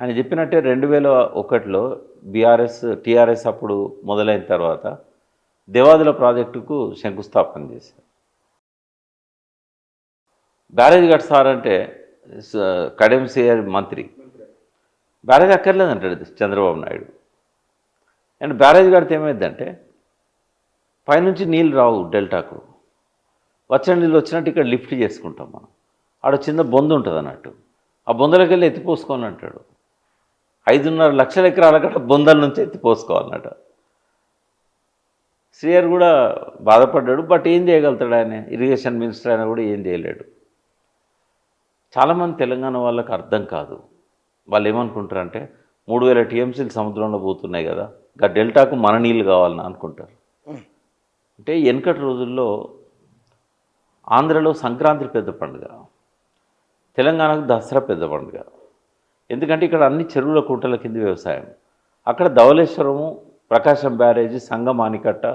ఆయన చెప్పినట్టే 2001లో టీఆర్ఎస్ అప్పుడు మొదలైన తర్వాత దేవాదుల ప్రాజెక్టుకు శంకుస్థాపన చేశారు. బ్యారేజ్ కడతారంటే కడెం సిఆర్ మంత్రి బ్యారేజ్ అక్కర్లేదంటాడు చంద్రబాబు నాయుడు. అండ్ బ్యారేజ్ కడితే ఏమైందంటే పైనుంచి నీళ్ళు రావు డెల్టాకు, వచ్చిన నీళ్ళు వచ్చినట్టు ఇక్కడ లిఫ్ట్ చేసుకుంటాం మనం. ఆడ చిన్న బొందు ఉంటుంది అన్నట్టు, ఆ బొందలకి వెళ్ళి ఎత్తిపోసుకోవాలని అంటాడు. 5.5 లక్షల ఎకరాల కట్ట బొందల నుంచి ఎత్తిపోసుకోవాలన్నట. శ్రీయర్ కూడా బాధపడ్డాడు. బట్ ఏం చేయగలుగుతాడు ఆయన, ఇరిగేషన్ మినిస్టర్ అయినా కూడా ఏం చేయలేడు. చాలామంది తెలంగాణ వాళ్ళకి అర్థం కాదు. వాళ్ళు ఏమనుకుంటారంటే 3000 టీఎంసీలు సముద్రంలో పోతున్నాయి కదా, ఇంకా డెల్టాకు మన నీళ్ళు కావాలని అనుకుంటారు. అంటే వెనకటి రోజుల్లో ఆంధ్రలో సంక్రాంతి పెద్ద పండుగ, తెలంగాణకు దసరా పెద్ద పండుగ. ఎందుకంటే ఇక్కడ అన్ని చెరువుల కుంటల కింద వ్యవసాయం. అక్కడ ధవళేశ్వరము, ప్రకాశం బ్యారేజీ, సంగం ఆనికట్ట,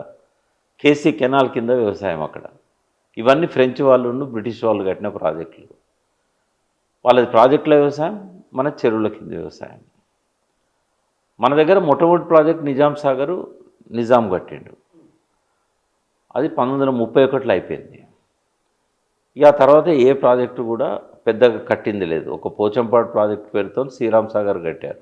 కేసీ కెనాల్ కింద వ్యవసాయం అక్కడ. ఇవన్నీ ఫ్రెంచ్ వాళ్ళు బ్రిటిష్ వాళ్ళు కట్టిన ప్రాజెక్టులు. వాళ్ళది ప్రాజెక్టుల వ్యవసాయం, మన చెరువుల కింద వ్యవసాయం. మన దగ్గర మొట్టమొదటి ప్రాజెక్ట్ నిజాం సాగరు నిజాం కట్టిండు. అది 1931లో అయిపోయింది. ఇక తర్వాత ఏ ప్రాజెక్టు కూడా పెద్దగా కట్టింది లేదు. ఒక పోచంపాడు ప్రాజెక్టు పేరుతో శ్రీరామ్ సాగర్ కట్టారు.